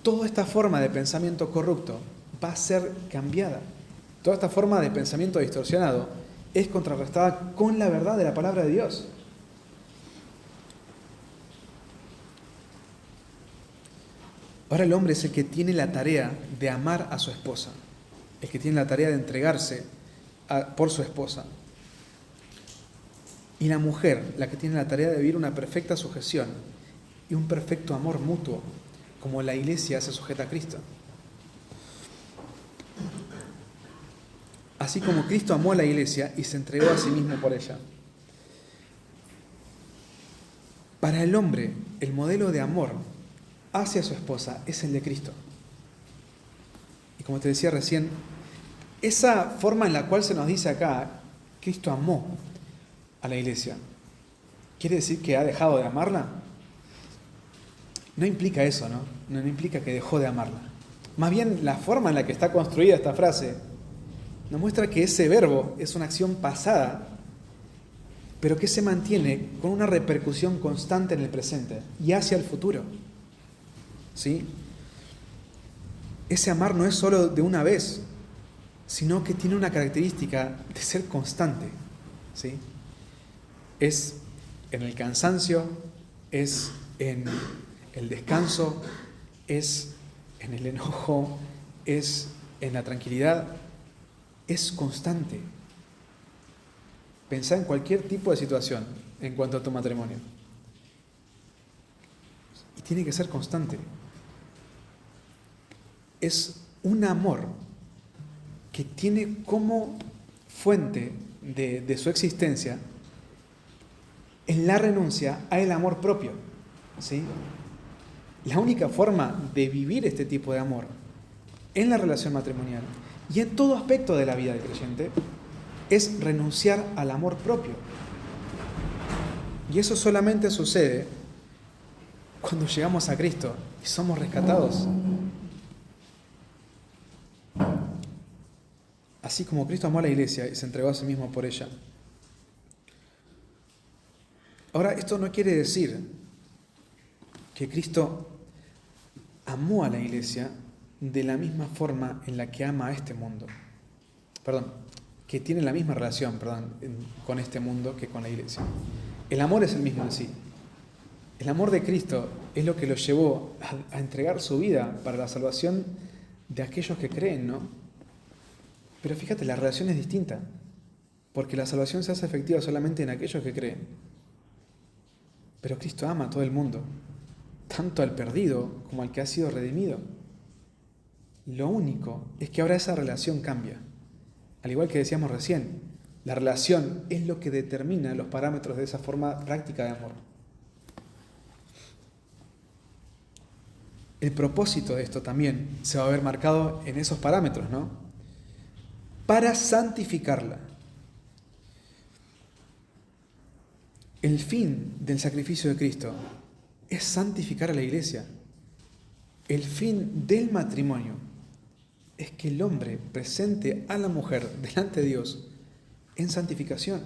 Toda esta forma de pensamiento corrupto va a ser cambiada. Toda esta forma de pensamiento distorsionado es contrarrestada con la verdad de la palabra de Dios. Ahora el hombre es el que tiene la tarea de amar a su esposa, el que tiene la tarea de entregarse por su esposa. Y la mujer, la que tiene la tarea de vivir una perfecta sujeción y un perfecto amor mutuo, como la iglesia se sujeta a Cristo. Así como Cristo amó a la iglesia y se entregó a sí mismo por ella. Para el hombre, el modelo de amor hacia su esposa es el de Cristo. Y como te decía recién, esa forma en la cual se nos dice acá, Cristo amó a la iglesia, ¿quiere decir que ha dejado de amarla? No implica eso, ¿no? No implica que dejó de amarla. Más bien, la forma en la que está construida esta frase nos muestra que ese verbo es una acción pasada, pero que se mantiene con una repercusión constante en el presente y hacia el futuro. ¿Sí? Ese amar no es solo de una vez, sino que tiene una característica de ser constante. ¿Sí? Es en el cansancio, es en el descanso, es en el enojo, es en la tranquilidad, es constante. Pensá en cualquier tipo de situación en cuanto a tu matrimonio. Y tiene que ser constante. Es un amor que tiene como fuente de su existencia en la renuncia al amor propio. ¿Sí? La única forma de vivir este tipo de amor en la relación matrimonial y en todo aspecto de la vida del creyente es renunciar al amor propio. Y eso solamente sucede cuando llegamos a Cristo y somos rescatados. Así como Cristo amó a la iglesia y se entregó a sí mismo por ella. Ahora, esto no quiere decir que Cristo amó a la iglesia de la misma forma en la que ama a este mundo. Perdón, que tiene la misma relación, con este mundo que con la iglesia. El amor es el mismo en sí. El amor de Cristo es lo que lo llevó a entregar su vida para la salvación de aquellos que creen, ¿no? Pero fíjate, la relación es distinta, porque la salvación se hace efectiva solamente en aquellos que creen. Pero Cristo ama a todo el mundo, tanto al perdido como al que ha sido redimido. Lo único es que ahora esa relación cambia. Al igual que decíamos recién, la relación es lo que determina los parámetros de esa forma práctica de amor. El propósito de esto también se va a ver marcado en esos parámetros, ¿no? Para santificarla. El fin del sacrificio de Cristo es santificar a la iglesia. El fin del matrimonio es que el hombre presente a la mujer delante de Dios en santificación.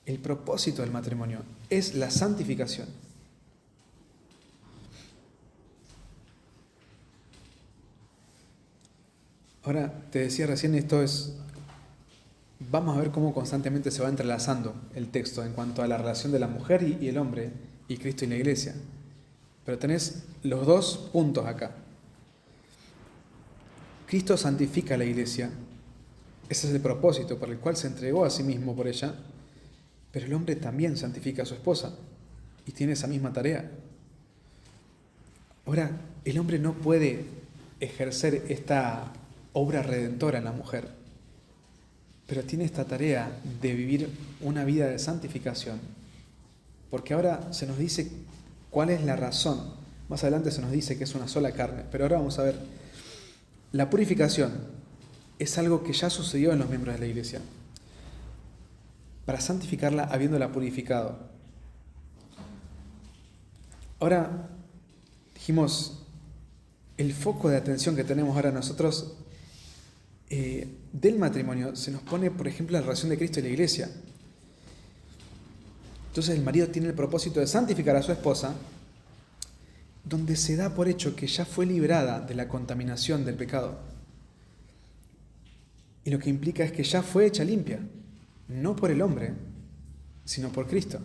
El propósito del matrimonio es la santificación. Ahora, te decía recién, vamos a ver cómo constantemente se va entrelazando el texto en cuanto a la relación de la mujer y el hombre, y Cristo y la iglesia. Pero tenés los dos puntos acá. Cristo santifica a la iglesia, ese es el propósito por el cual se entregó a sí mismo por ella, pero el hombre también santifica a su esposa y tiene esa misma tarea. Ahora, el hombre no puede ejercer esta obra redentora en la mujer, pero tiene esta tarea de vivir una vida de santificación, porque ahora se nos dice cuál es la razón. Más adelante se nos dice que es una sola carne, pero ahora vamos a ver. La purificación es algo que ya sucedió en los miembros de la iglesia, para santificarla habiéndola purificado. Ahora, dijimos, el foco de atención que tenemos ahora nosotros del matrimonio se nos pone, por ejemplo, la relación de Cristo y la iglesia. Entonces el marido tiene el propósito de santificar a su esposa, donde se da por hecho que ya fue librada de la contaminación del pecado. Y lo que implica es que ya fue hecha limpia, no por el hombre, sino por Cristo.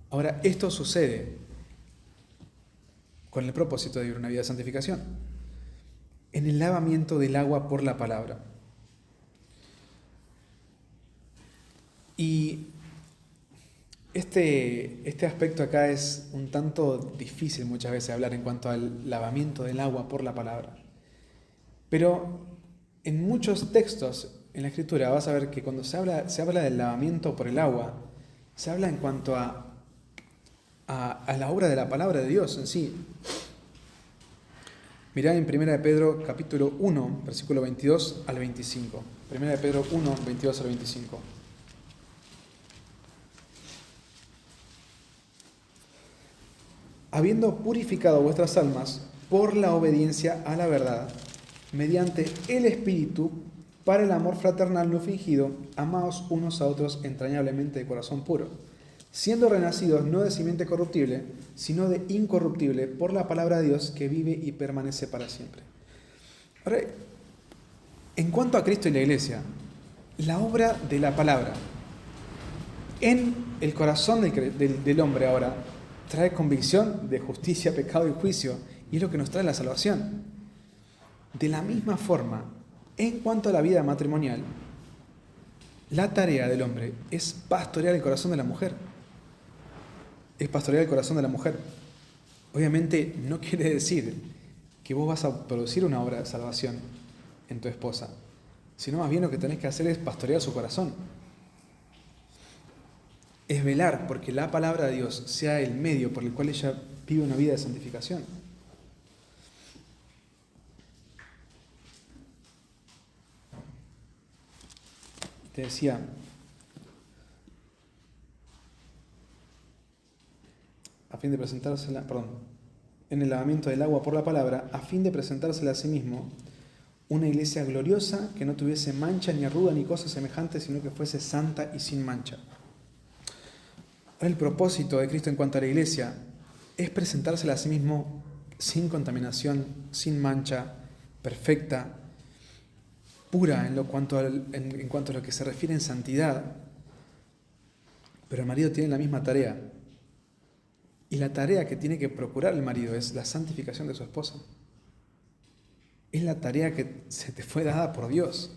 Ahora, esto sucede con el propósito de vivir una vida de santificación, en el lavamiento del agua por la palabra. Y este aspecto acá es un tanto difícil muchas veces hablar en cuanto al lavamiento del agua por la palabra. Pero en muchos textos en la Escritura vas a ver que cuando se habla del lavamiento por el agua, se habla en cuanto a la obra de la palabra de Dios en sí. Mirá en 1 de Pedro capítulo 1, versículo 22 al 25. 1 de Pedro 1, 22 al 25. Habiendo purificado vuestras almas por la obediencia a la verdad, mediante el Espíritu, para el amor fraternal no fingido, amaos unos a otros entrañablemente de corazón puro, siendo renacidos no de simiente corruptible, sino de incorruptible, por la palabra de Dios que vive y permanece para siempre. Ahora, en cuanto a Cristo y la iglesia, la obra de la palabra en el corazón del hombre ahora trae convicción de justicia, pecado y juicio, y es lo que nos trae la salvación. De la misma forma, en cuanto a la vida matrimonial, la tarea del hombre es pastorear el corazón de la mujer. Es pastorear el corazón de la mujer. Obviamente no quiere decir que vos vas a producir una obra de salvación en tu esposa, sino más bien lo que tenés que hacer es pastorear su corazón. Es velar porque la palabra de Dios sea el medio por el cual ella vive una vida de santificación. Te decía, a fin de presentársela, en el lavamiento del agua por la palabra, a fin de presentársela a sí mismo, una iglesia gloriosa que no tuviese mancha ni arruga ni cosa semejante, sino que fuese santa y sin mancha. El propósito de Cristo en cuanto a la iglesia es presentársela a sí mismo sin contaminación, sin mancha, perfecta. pura en cuanto a lo que se refiere en santidad, pero el marido tiene la misma tarea. Y la tarea que tiene que procurar el marido es la santificación de su esposa. Es la tarea que se te fue dada por Dios.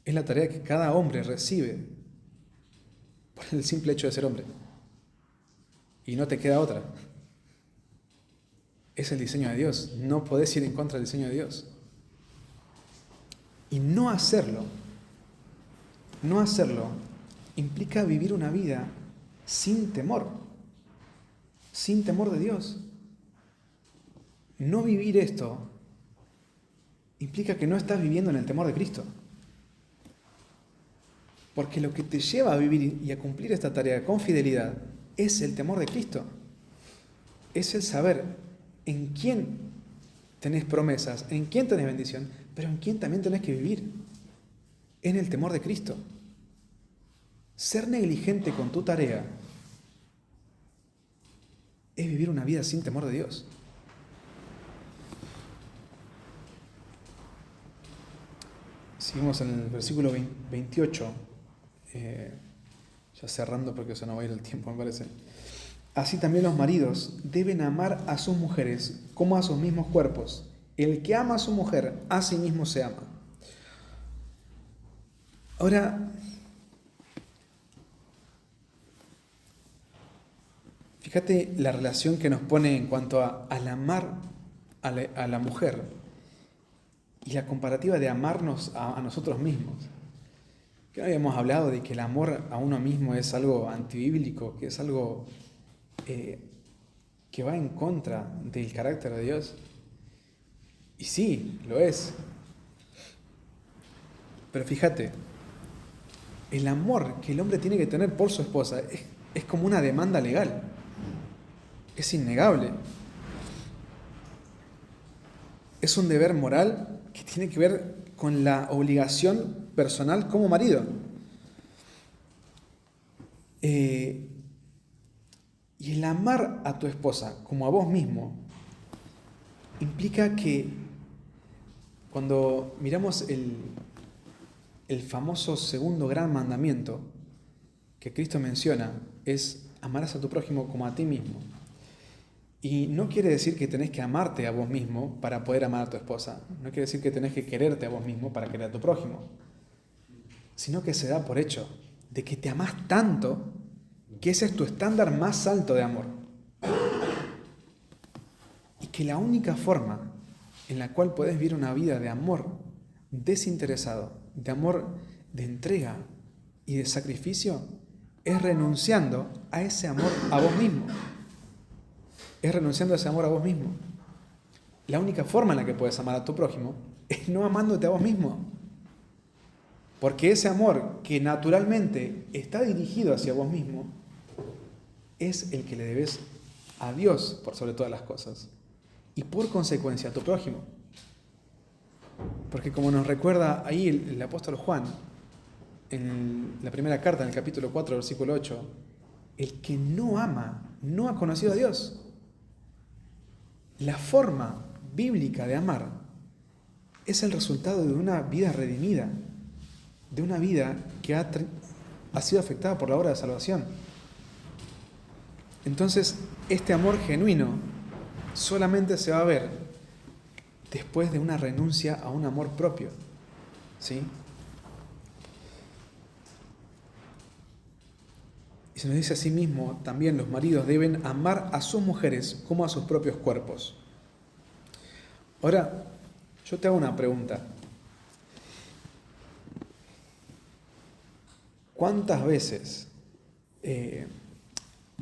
Es la tarea que cada hombre recibe por el simple hecho de ser hombre. Y no te queda otra. Es el diseño de Dios. No podés ir en contra del diseño de Dios. Y no hacerlo implica vivir una vida sin temor de Dios. No vivir esto implica que no estás viviendo en el temor de Cristo. Porque lo que te lleva a vivir y a cumplir esta tarea con fidelidad es el temor de Cristo. Es el saber en quién tenés promesas, en quién tenés bendición, pero en quién también tenés que vivir. En el temor de Cristo. Ser negligente con tu tarea es vivir una vida sin temor de Dios. Seguimos en el versículo 28, ya cerrando porque se nos va a ir el tiempo, me parece. Así también los maridos deben amar a sus mujeres como a sus mismos cuerpos. El que ama a su mujer, a sí mismo se ama. Ahora, fíjate la relación que nos pone en cuanto al amar a la mujer y la comparativa de amarnos a nosotros mismos. Que no habíamos hablado de que el amor a uno mismo es algo antibíblico, que es algo que va en contra del carácter de Dios. Y sí, lo es. Pero fíjate, el amor que el hombre tiene que tener por su esposa es como una demanda legal. Es innegable. Es un deber moral que tiene que ver con la obligación personal como marido. Y el amar a tu esposa como a vos mismo implica que cuando miramos el famoso segundo gran mandamiento que Cristo menciona, es amarás a tu prójimo como a ti mismo. Y no quiere decir que tenés que amarte a vos mismo para poder amar a tu esposa. No quiere decir que tenés que quererte a vos mismo para querer a tu prójimo. Sino que se da por hecho de que te amás tanto que ese es tu estándar más alto de amor. Y que la única forma en la cual podés vivir una vida de amor desinteresado, de amor de entrega y de sacrificio, es renunciando a ese amor a vos mismo. Es renunciando a ese amor a vos mismo. La única forma en la que puedes amar a tu prójimo es no amándote a vos mismo. Porque ese amor que naturalmente está dirigido hacia vos mismo es el que le debes a Dios por sobre todas las cosas. Y por consecuencia a tu prójimo. Porque como nos recuerda ahí el apóstol Juan, en la primera carta, en el capítulo 4, versículo 8, el que no ama no ha conocido a Dios. La forma bíblica de amar es el resultado de una vida redimida, de una vida que ha sido afectada por la obra de salvación. Entonces, este amor genuino solamente se va a ver después de una renuncia a un amor propio. ¿Sí? Y se nos dice así mismo, también los maridos deben amar a sus mujeres como a sus propios cuerpos. Ahora, yo te hago una pregunta. ¿Cuántas veces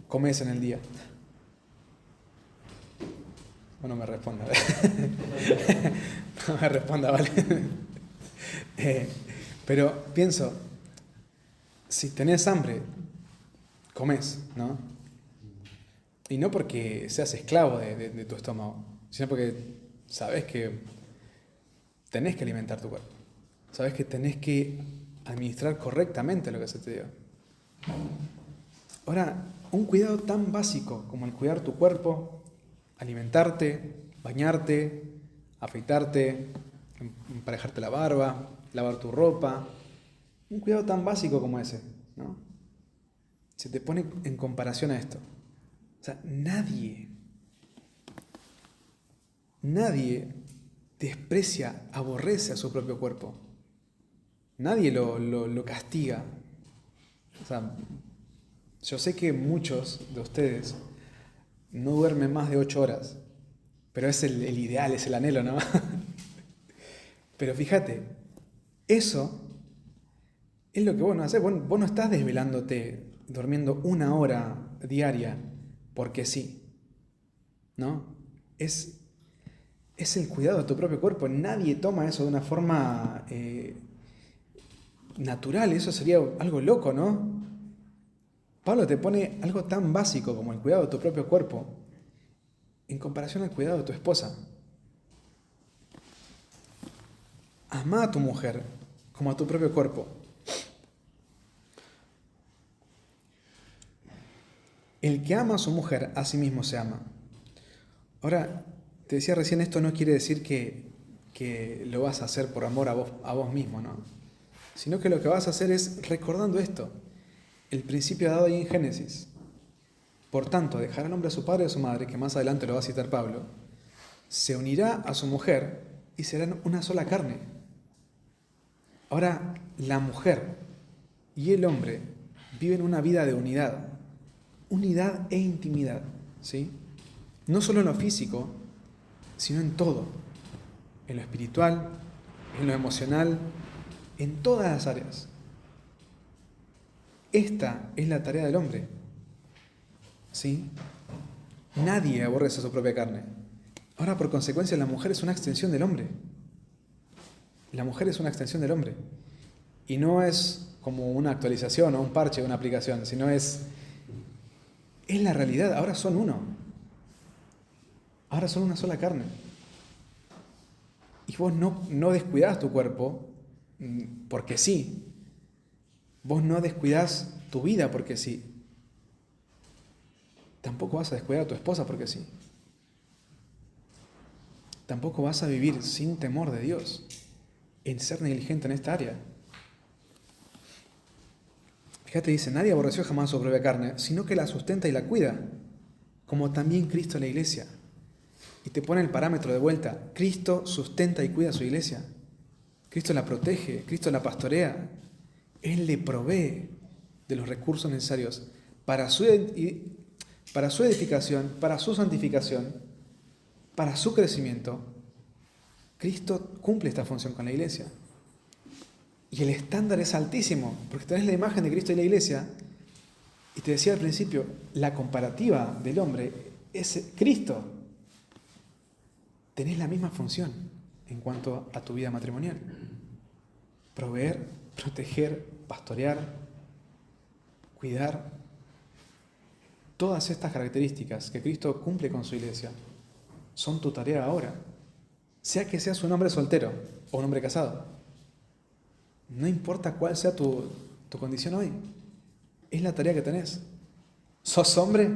comes en el día? No me responda. No me responda, ¿vale? Pero pienso, si tenés hambre, comés, ¿no? Y no porque seas esclavo de tu estómago, sino porque sabes que tenés que alimentar tu cuerpo. Sabes que tenés que administrar correctamente lo que se te dio. Ahora, un cuidado tan básico como el cuidar tu cuerpo, alimentarte, bañarte, afeitarte, emparejarte la barba, lavar tu ropa. Un cuidado tan básico como ese, ¿no? Se te pone en comparación a esto. O sea, nadie desprecia, aborrece a su propio cuerpo. Nadie lo castiga. O sea, yo sé que muchos de ustedes no duermen más de 8 horas, pero es el ideal, es el anhelo, ¿no? Pero fíjate, eso es lo que vos no haces. Vos no estás desvelándote, durmiendo 1 hora diaria, porque sí, ¿no? Es el cuidado de tu propio cuerpo. Nadie toma eso de una forma natural. Eso sería algo loco, ¿no? Pablo te pone algo tan básico como el cuidado de tu propio cuerpo en comparación al cuidado de tu esposa. Amá a tu mujer como a tu propio cuerpo. El que ama a su mujer, a sí mismo se ama. Ahora, te decía recién, esto no quiere decir que lo vas a hacer por amor a vos mismo, ¿no? Sino que lo que vas a hacer es recordando esto, el principio dado ahí en Génesis. Por tanto, dejará al hombre a su padre y a su madre, que más adelante lo va a citar Pablo, se unirá a su mujer y serán una sola carne. Ahora, la mujer y el hombre viven una vida de unidad e intimidad, ¿sí? No solo en lo físico, sino en todo, en lo espiritual, en lo emocional, en todas las áreas. Esta es la tarea del hombre, ¿sí? Nadie aborrece a su propia carne. Ahora, por consecuencia, la mujer es una extensión del hombre. La mujer es una extensión del hombre. Y no es como una actualización o un parche de una aplicación, sino es la realidad. Ahora son uno. Ahora son una sola carne. Y vos no descuidás tu cuerpo porque sí. Vos no descuidás tu vida porque sí. Tampoco vas a descuidar a tu esposa porque sí. Tampoco vas a vivir sin temor de Dios en ser negligente en esta área. Fíjate, dice, nadie aborreció jamás su propia carne, sino que la sustenta y la cuida, como también Cristo la iglesia. Y te pone el parámetro de vuelta. Cristo sustenta y cuida a su iglesia. Cristo la protege, Cristo la pastorea. Él le provee de los recursos necesarios para su edificación, para su santificación, para su crecimiento. Cristo cumple esta función con la iglesia. Y el estándar es altísimo, porque tenés la imagen de Cristo y la iglesia. Y te decía al principio, la comparativa del hombre es Cristo. Tenés la misma función en cuanto a tu vida matrimonial. Proveer, proteger, pastorear, cuidar. Todas estas características que Cristo cumple con su iglesia son tu tarea ahora. Sea que seas un hombre soltero o un hombre casado. No importa cuál sea tu condición hoy. Es la tarea que tenés. ¿Sos hombre?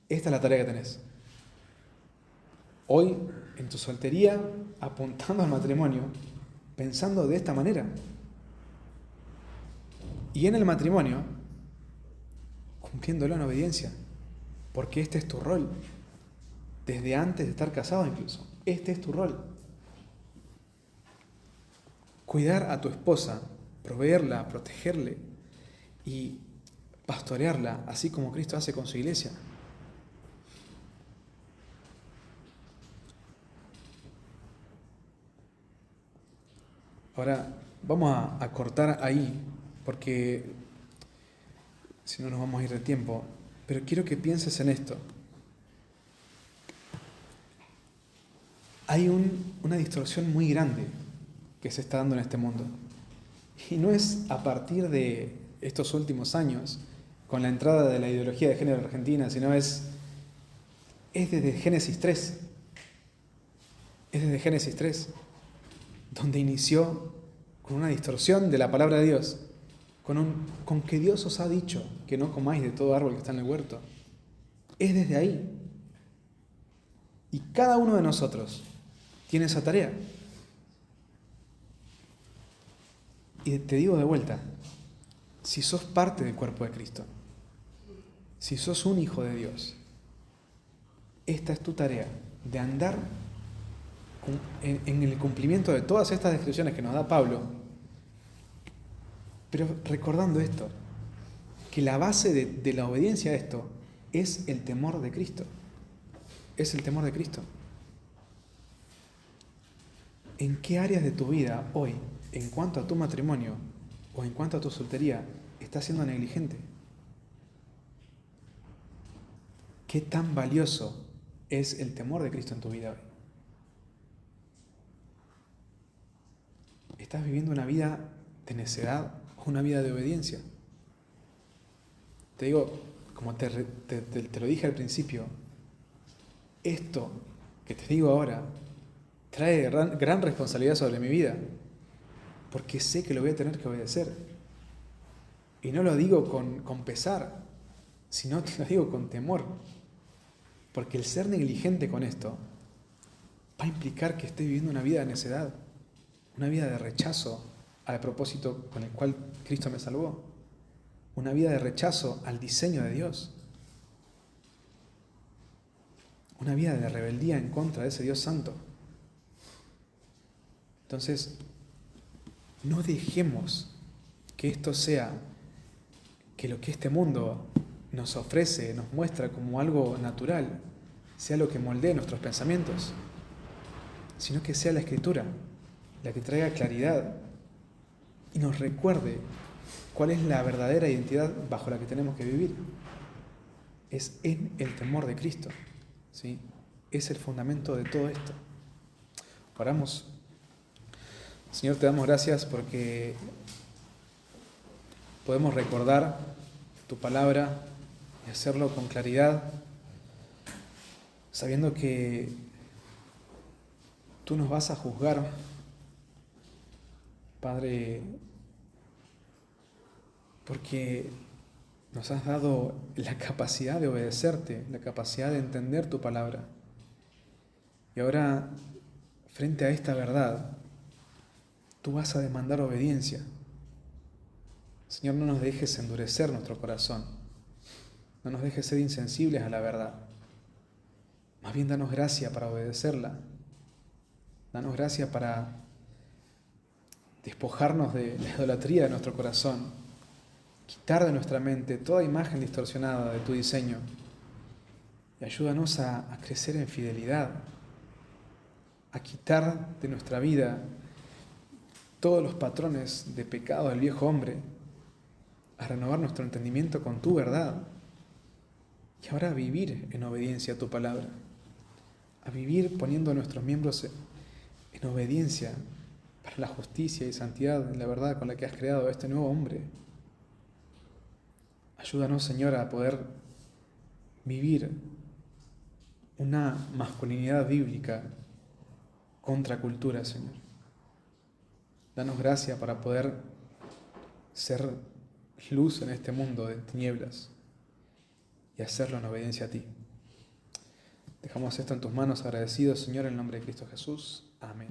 Esta es la tarea que tenés. Hoy, en tu soltería, apuntando al matrimonio, pensando de esta manera. Y en el matrimonio, cumpliéndolo en obediencia. Porque este es tu rol. Desde antes de estar casado incluso. Este es tu rol. Cuidar a tu esposa, proveerla, protegerle y pastorearla, así como Cristo hace con su iglesia. Ahora, vamos a cortar ahí, porque si no nos vamos a ir de tiempo. Pero quiero que pienses en esto. Hay una distorsión muy grande que se está dando en este mundo. Y no es a partir de estos últimos años, con la entrada de la ideología de género en Argentina, sino es desde Génesis 3. Es desde Génesis 3, donde inició con una distorsión de la palabra de Dios, con que Dios os ha dicho que no comáis de todo árbol que está en el huerto. Es desde ahí. Y cada uno de nosotros tiene esa tarea. Y te digo de vuelta, si sos parte del cuerpo de Cristo, si sos un hijo de Dios, esta es tu tarea de andar en el cumplimiento de todas estas descripciones que nos da Pablo, pero recordando esto, que la base de la obediencia a esto es el temor de Cristo. Es el temor de Cristo. ¿En qué áreas de tu vida hoy, en cuanto a tu matrimonio o en cuanto a tu soltería, estás siendo negligente? ¿Qué tan valioso es el temor de Cristo en tu vida hoy? ¿Estás viviendo una vida de necedad o una vida de obediencia? Te digo, como te lo dije al principio, esto que te digo ahora trae gran responsabilidad sobre mi vida, porque sé que lo voy a tener que obedecer. Y no lo digo con pesar, sino te lo digo con temor, porque el ser negligente con esto va a implicar que esté viviendo una vida de necedad, una vida de rechazo al propósito con el cual Cristo me salvó, una vida de rechazo al diseño de Dios, una vida de rebeldía en contra de ese Dios santo. Entonces, no dejemos que esto sea, que lo que este mundo nos ofrece, nos muestra como algo natural, sea lo que moldee nuestros pensamientos, sino que sea la Escritura la que traiga claridad y nos recuerde cuál es la verdadera identidad bajo la que tenemos que vivir. Es en el temor de Cristo, ¿sí? Es el fundamento de todo esto. Oramos. Señor, te damos gracias porque podemos recordar tu palabra y hacerlo con claridad, sabiendo que tú nos vas a juzgar, Padre, porque nos has dado la capacidad de obedecerte, la capacidad de entender tu palabra. Y ahora, frente a esta verdad, tú vas a demandar obediencia. Señor, no nos dejes endurecer nuestro corazón. No nos dejes ser insensibles a la verdad. Más bien, danos gracia para obedecerla. Danos gracia para despojarnos de la idolatría de nuestro corazón. Quitar de nuestra mente toda imagen distorsionada de tu diseño. Y ayúdanos a crecer en fidelidad. A quitar de nuestra vida todos los patrones de pecado del viejo hombre, a renovar nuestro entendimiento con tu verdad y ahora a vivir en obediencia a tu palabra, a vivir poniendo a nuestros miembros en obediencia para la justicia y santidad en la verdad con la que has creado a este nuevo hombre. Ayúdanos, Señor, a poder vivir una masculinidad bíblica contra cultura, Señor. Danos gracia para poder ser luz en este mundo de tinieblas y hacerlo en obediencia a ti. Dejamos esto en tus manos agradecidos, Señor, en el nombre de Cristo Jesús. Amén.